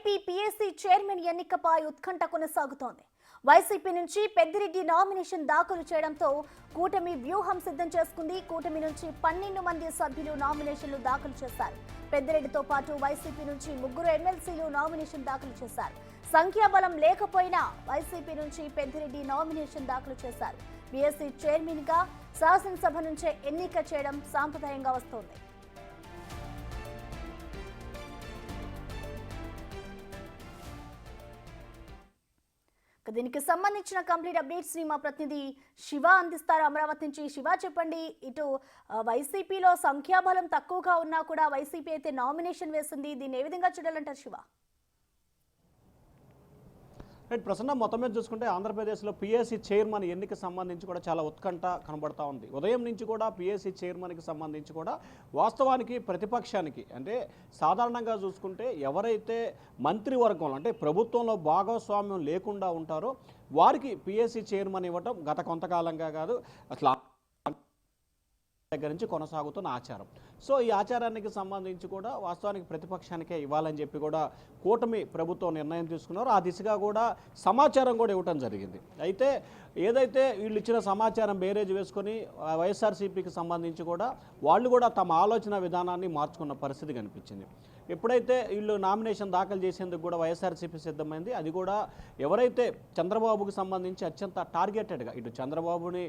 AP PSC chairman ఎన్నికపై ఉత్కంఠ కొనసాగుతోంది. YCP నుంచి పెద్దిరెడ్డి నామినేషన్ దాఖలు చేయడంతో కూటమి వ్యూహం సిద్ధం చేసుకుంది. కూటమి నుంచి 12 మంది సభ్యులు నామినేషన్లు దాఖలు చేశారు. పెద్దిరెడ్డితో పాటు వైసీపీ నుంచి 3 ఎమ్మెల్సీలు నామినేషన్ దాఖలు చేశారు. సంఖ్యాబలం లేకపోయినా వైసీపీ నుంచి పెద్దిరెడ్డి నామినేషన్ దాఖలు చేశారు. పీఎస్సీ చైర్మన్ గా శాసనసభ నుంచే ఎన్నిక చేయడం సాంప్రదాయంగా వస్తోంది. దీనికి సంబంధించిన కంప్లీట్ అప్డేట్స్ ని మా ప్రతినిధి శివ అందిస్తారు అమరావతి నుంచి. శివ, చెప్పండి, ఇటు వైసీపీలో సంఖ్యాబలం తక్కువగా ఉన్నా కూడా వైసీపీ అయితే నామినేషన్ వేసింది, దీన్ని ఏ విధంగా చూడాలంటారు శివ? ప్రసన్న, మొత్తం మీద చూసుకుంటే ఆంధ్రప్రదేశ్లో పీఎస్సీ చైర్మన్ ఎన్నిక సంబంధించి కూడా చాలా ఉత్కంఠ కనబడతా ఉంది. ఉదయం నుంచి కూడా పీఎస్సీ చైర్మన్కి సంబంధించి కూడా వాస్తవానికి ప్రతిపక్షానికి అంటే సాధారణంగా చూసుకుంటే ఎవరైతే మంత్రివర్గంలో అంటే ప్రభుత్వంలో భాగస్వామ్యం లేకుండా ఉంటారో వారికి పీఎస్సీ చైర్మన్ ఇవ్వటం గత కొంతకాలంగా కాదు అసలు దగ్గర నుంచి కొనసాగుతున్న ఆచారం. సో ఈ ఆచారానికి సంబంధించి కూడా వాస్తవానికి ప్రతిపక్షానికే ఇవ్వాలని చెప్పి కూడా కూటమి ప్రభుత్వం నిర్ణయం తీసుకున్నారు. ఆ దిశగా కూడా సమాచారం కూడా ఇవ్వటం జరిగింది. అయితే ఏదైతే వీళ్ళు ఇచ్చిన సమాచారం బేరేజ్ వేసుకొని వైఎస్ఆర్సీపీకి సంబంధించి కూడా వాళ్ళు కూడా తమ ఆలోచన విధానాన్ని మార్చుకున్న పరిస్థితి కనిపించింది. ఎప్పుడైతే వీళ్ళు నామినేషన్ దాఖలు చేసేందుకు కూడా వైఎస్ఆర్సీపీ సిద్ధమైంది, అది కూడా ఎవరైతే చంద్రబాబుకు సంబంధించి అత్యంత టార్గెటెడ్గా ఇటు చంద్రబాబుని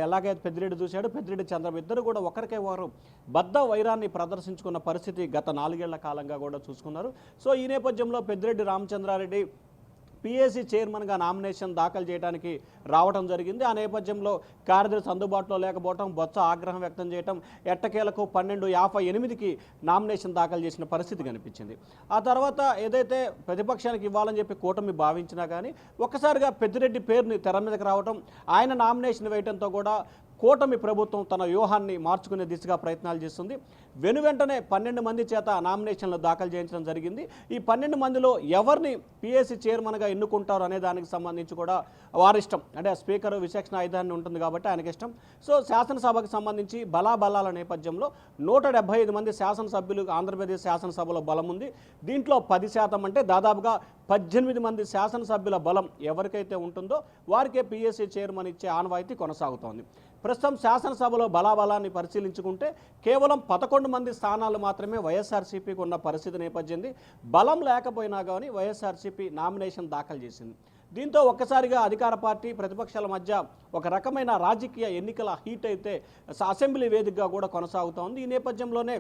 ఎలాగైతే పెద్దిరెడ్డి చూశాడు, పెద్దిరెడ్డి చంద్రబాబు ఇద్దరు కూడా ఒకరికే వారు బద్ద వైరాన్ని ప్రదర్శించుకున్న పరిస్థితి గత 4 ఏళ్ల కాలంగా కూడా చూసుకున్నారు. సో ఈ నేపథ్యంలో పెద్దిరెడ్డి రామచంద్రారెడ్డి పీఎస్సీ చైర్మన్గా నామినేషన్ దాఖలు చేయడానికి రావడం జరిగింది. ఆ నేపథ్యంలో కార్యదర్శి అందుబాటులో లేకపోవడం, బొత్స ఆగ్రహం వ్యక్తం చేయడం, ఎట్టకేలకు 12:58కి నామినేషన్ దాఖలు చేసిన పరిస్థితి కనిపించింది. ఆ తర్వాత ఏదైతే ప్రతిపక్షానికి ఇవ్వాలని చెప్పి కూటమి భావించినా కానీ ఒక్కసారిగా పెద్దిరెడ్డి పేరుని తెర మీదకి రావడం, ఆయన నామినేషన్ వేయడంతో కూడా కూటమి ప్రభుత్వం తన వ్యూహాన్ని మార్చుకునే దిశగా ప్రయత్నాలు చేస్తుంది. వెనువెంటనే 12 మంది చేత నామినేషన్లు దాఖలు చేయించడం జరిగింది. ఈ 12 మందిలో ఎవరిని పీఎస్సీ చైర్మన్గా ఎన్నుకుంటారు అనే దానికి సంబంధించి కూడా వారిష్టం. అంటే స్పీకర్ విచక్షణ ఐదాన్ని ఉంటుంది కాబట్టి ఆయనకి ఇష్టం. సో శాసనసభకు సంబంధించి బలాబలాల నేపథ్యంలో 175 మంది శాసనసభ్యులు ఆంధ్రప్రదేశ్ శాసనసభలో బలం ఉంది. దీంట్లో 10% అంటే దాదాపుగా 18 మంది శాసనసభ్యుల బలం ఎవరికైతే ఉంటుందో వారికే పీఎస్సీ చైర్మన్ ఇచ్చే ఆనవాయితీ కొనసాగుతోంది. ప్రస్తుతం శాసనసభలో బలాబలాన్ని పరిశీలించుకుంటే కేవలం 11 మంది స్థానాలు మాత్రమే వైఎస్ఆర్సీపీకి ఉన్న పరిస్థితి నేపథ్యంది. బలం లేకపోయినా కానీ వైఎస్ఆర్సీపీ నామినేషన్ దాఖలు చేసింది. దీంతో ఒక్కసారిగా అధికార పార్టీ ప్రతిపక్షాల మధ్య ఒక రకమైన రాజకీయ ఎన్నికల హీట్ అయితే అసెంబ్లీ వేదికగా కూడా కొనసాగుతోంది. ఈ నేపథ్యంలోనే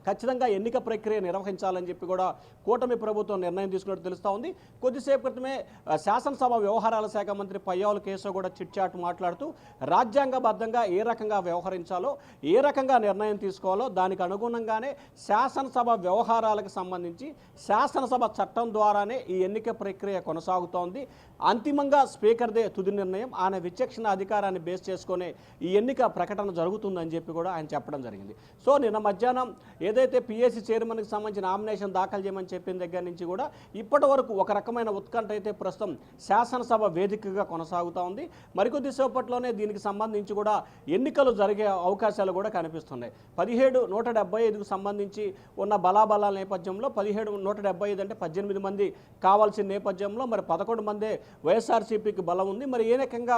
ఖచ్చితంగా ఎన్నిక ప్రక్రియ నిర్వహించాలని చెప్పి కూడా కూటమి ప్రభుత్వం నిర్ణయం తీసుకున్నట్టు తెలుస్తూ ఉంది. కొద్దిసేపు క్రితమే శాసనసభ వ్యవహారాల శాఖ మంత్రి పయ్యావుల కేశవ్ కూడా చిట్చాట్ మాట్లాడుతూ రాజ్యాంగబద్ధంగా ఏ రకంగా వ్యవహరించాలో, ఏ రకంగా నిర్ణయం తీసుకోవాలో దానికి అనుగుణంగానే శాసనసభ వ్యవహారాలకు సంబంధించి శాసనసభ చట్టం ద్వారానే ఈ ఎన్నిక ప్రక్రియ కొనసాగుతోంది. అంతిమంగా స్పీకర్దే తుది నిర్ణయం, ఆయన విచక్షణ అధికారాన్ని బేస్ చేసుకునే ఈ ఎన్నిక ప్రకటన జరుగుతుందని చెప్పి కూడా ఆయన చెప్పడం జరిగింది. సో నిన్న మధ్యాహ్నం ఏదైతే పీఎస్సీ చైర్మన్కి సంబంధించి నామినేషన్ దాఖలు చేయమని చెప్పిన దగ్గర నుంచి కూడా ఇప్పటి వరకు ఒక రకమైన ఉత్కంఠ అయితే ప్రస్తుతం శాసనసభ వేదికగా కొనసాగుతూ ఉంది. మరికొద్ది సేపట్లోనే దీనికి సంబంధించి కూడా ఎన్నికలు జరిగే అవకాశాలు కూడా కనిపిస్తున్నాయి. 17-175కు సంబంధించి ఉన్న బలాబలాల నేపథ్యంలో 17-175 అంటే 18 మంది కావాల్సిన నేపథ్యంలో మరి 11 మందే వైఎస్ఆర్సీపీకి బలం ఉంది. మరి ఏ రకంగా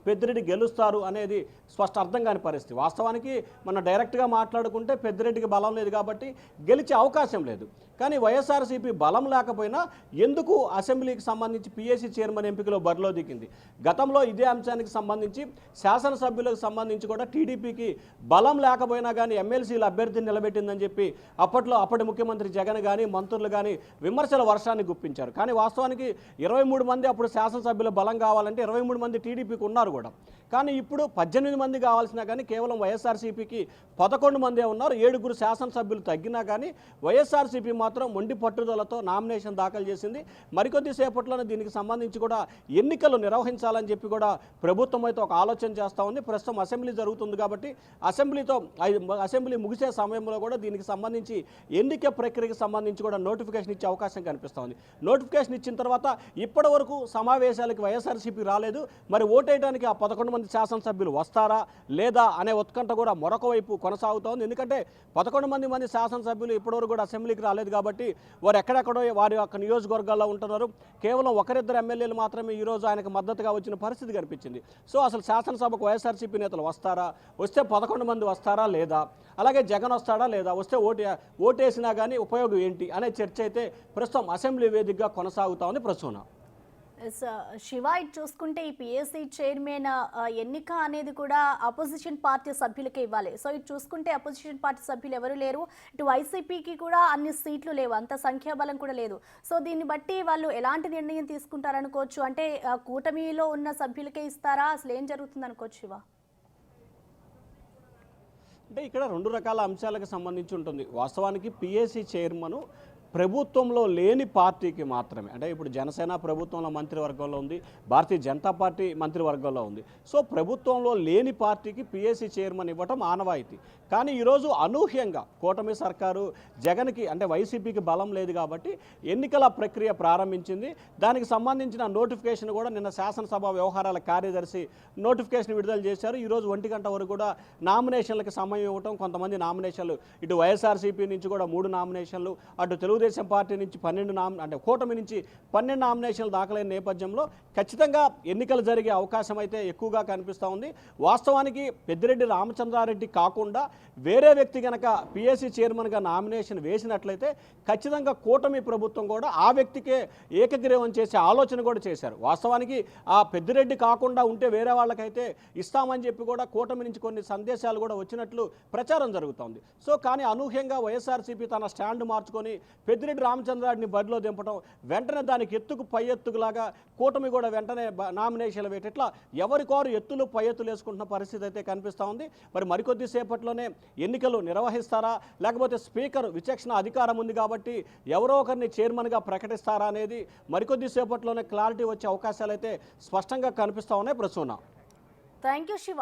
పెద్దిరెడ్డి గెలుస్తారు అనేది స్పష్ట అర్థం కాని పరిస్థితి. వాస్తవానికి మనం డైరెక్ట్గా మాట్లాడుకుంటే పెద్దిరెడ్డికి బలం లేదు కాబట్టి గెలిచే అవకాశం లేదు. కానీ వైఎస్ఆర్సీపీ బలం లేకపోయినా ఎందుకు అసెంబ్లీకి సంబంధించి పీఎస్సీ చైర్మన్ ఎంపికలో బరిలో దిగింది? గతంలో ఇదే అంశానికి సంబంధించి శాసనసభ్యులకు సంబంధించి కూడా టీడీపీకి బలం లేకపోయినా కానీ ఎమ్మెల్సీల అభ్యర్థిని నిలబెట్టిందని చెప్పి అప్పటి ముఖ్యమంత్రి జగన్ కానీ మంత్రులు కానీ విమర్శల వర్షాన్ని గుప్పించారు. కానీ వాస్తవానికి 23 మంది అప్పుడు శాసనసభ్యుల బలం కావాలంటే 23 మంది టీడీపీకి ఉన్నారు కూడా. కానీ ఇప్పుడు 18 మంది కావాల్సినా కానీ కేవలం వైఎస్ఆర్సీపీకి 11 మందే ఉన్నారు. 7 శాసనసభ్యులు తగ్గినా కానీ వైఎస్ఆర్సీపీ మాత్రం మొండి పట్టుదలతో నామినేషన్ దాఖలు చేసింది. మరికొద్ది సేపట్లోనే దీనికి సంబంధించి కూడా ఎన్నికలు నిర్వహించాలని చెప్పి కూడా ప్రభుత్వం అయితే ఒక ఆలోచన చేస్తూ ఉంది. ప్రస్తుతం అసెంబ్లీ జరుగుతుంది కాబట్టి అసెంబ్లీ ముగిసే సమయంలో కూడా దీనికి సంబంధించి ఎన్నిక ప్రక్రియకి సంబంధించి కూడా నోటిఫికేషన్ ఇచ్చే అవకాశం కనిపిస్తోంది. నోటిఫికేషన్ ఇచ్చిన తర్వాత ఇప్పటి వరకు సమావేశాలకు వైఎస్ఆర్సీపీ రాలేదు. మరి ఓటేయడానికి ఆ 11 మంది శాసనసభ్యులు వస్తారా లేదా అనే ఉత్కంఠ కూడా మరొక వైపు కొనసాగుతోంది. ఎందుకంటే 11 మంది శాసనసభ్యులు ఇప్పటివరకు కూడా అసెంబ్లీకి రాలేదు కాబట్టి వారు ఎక్కడెక్కడో వారి యొక్క నియోజకవర్గాల్లో ఉంటున్నారు. కేవలం ఒకరిద్దరు ఎమ్మెల్యేలు మాత్రమే ఈరోజు ఆయనకు మద్దతుగా వచ్చిన పరిస్థితి కనిపించింది. సో అసలు శాసనసభకు వైఎస్ఆర్సీపీ నేతలు వస్తారా, వస్తే 11 మంది వస్తారా లేదా, అలాగే జగన్ వస్తాడా లేదా, వస్తే ఓటేసినా కానీ ఉపయోగం ఏంటి అనే చర్చ అయితే ప్రస్తుతం అసెంబ్లీ వేదికగా కొనసాగుతా ఉంది. ప్రసూన శివ, ఇటు చూసుకుంటే ఈ పిఎస్సి చైర్మన్ ఎన్నిక అనేది కూడా అపోజిషన్ పార్టీ సభ్యులకే ఇవ్వాలి. సో ఇటు చూసుకుంటే అపోజిషన్ పార్టీ సభ్యులు ఎవరు లేరు, ఇటు వైసీపీకి కూడా అన్ని సీట్లు లేవు, అంత సంఖ్యాబలం కూడా లేదు. సో దీన్ని బట్టి వాళ్ళు ఎలాంటి నిర్ణయం తీసుకుంటారనుకోవచ్చు? అంటే కూటమిలో ఉన్న సభ్యులకే ఇస్తారా, అసలు ఏం జరుగుతుంది అనుకోవచ్చు శివ? అంటే ఇక్కడ 2 రకాల అంశాలకు సంబంధించి ఉంటుంది. వాస్తవానికి పిఎస్సి చైర్మన్ ప్రభుత్వంలో లేని పార్టీకి మాత్రమే, అంటే ఇప్పుడు జనసేన ప్రభుత్వంలో మంత్రివర్గంలో ఉంది, భారతీయ జనతా పార్టీ మంత్రివర్గంలో ఉంది. సో ప్రభుత్వంలో లేని పార్టీకి పిఎస్సి చైర్మన్ ఇవ్వటం ఆనవాయితీ. కానీ ఈరోజు అనూహ్యంగా కూటమి సర్కారు జగన్కి అంటే వైసీపీకి బలం లేదు కాబట్టి ఎన్నికల ప్రక్రియ ప్రారంభించింది. దానికి సంబంధించిన నోటిఫికేషన్ కూడా నిన్న శాసనసభ వ్యవహారాల కార్యదర్శి నోటిఫికేషన్ విడుదల చేశారు. ఈరోజు 1 గంట వరకు కూడా నామినేషన్లకు సమయం ఇవ్వటం, కొంతమంది నామినేషన్లు ఇటు వైఎస్ఆర్సీపీ నుంచి కూడా 3 నామినేషన్లు, అటు తెలుగుదేశం పార్టీ నుంచి 12 అంటే కూటమి నుంచి 12 నామినేషన్లు దాఖలైన నేపథ్యంలో ఖచ్చితంగా ఎన్నికలు జరిగే అవకాశం అయితే ఎక్కువగా కనిపిస్తూ ఉంది. వాస్తవానికి పెద్దిరెడ్డి రామచంద్రారెడ్డి కాకుండా వేరే వ్యక్తి కనుక పిఎస్సి చైర్మన్గా నామినేషన్ వేసినట్లయితే ఖచ్చితంగా కూటమి ప్రభుత్వం కూడా ఆ వ్యక్తికే ఏకగ్రీవం చేసే ఆలోచన కూడా చేశారు. వాస్తవానికి ఆ పెద్దిరెడ్డి కాకుండా ఉంటే వేరే వాళ్ళకైతే ఇస్తామని చెప్పి కూడా కూటమి నుంచి కొన్ని సందేశాలు కూడా వచ్చినట్లు ప్రచారం జరుగుతోంది. సో కానీ అనూహ్యంగా వైఎస్ఆర్సీపీ తన స్టాండ్ మార్చుకొని పెద్దిరెడ్డి రామచంద్రారెడ్డిని బరిలో దింపడం, వెంటనే దానికి ఎత్తుకు పై ఎత్తుకులాగా కూటమి కూడా వెంటనే నామినేషన్లు వేటట్లా ఎవరికోరు ఎత్తులు పై ఎత్తులు వేసుకుంటున్న పరిస్థితి అయితే కనిపిస్తూ ఉంది. మరి మరికొద్ది సేపట్లోనే ఎన్నికలు నిర్వహిస్తారా, లేకపోతే స్పీకర్ విచక్షణ అధికారం ఉంది కాబట్టి ఎవరో ఒకరిని చైర్మన్గా ప్రకటిస్తారా అనేది మరికొద్ది సేపట్లోనే క్లారిటీ వచ్చే అవకాశాలు అయితే స్పష్టంగా కనిపిస్తూ ఉన్నాయి. Prasuna, thank you Shiva.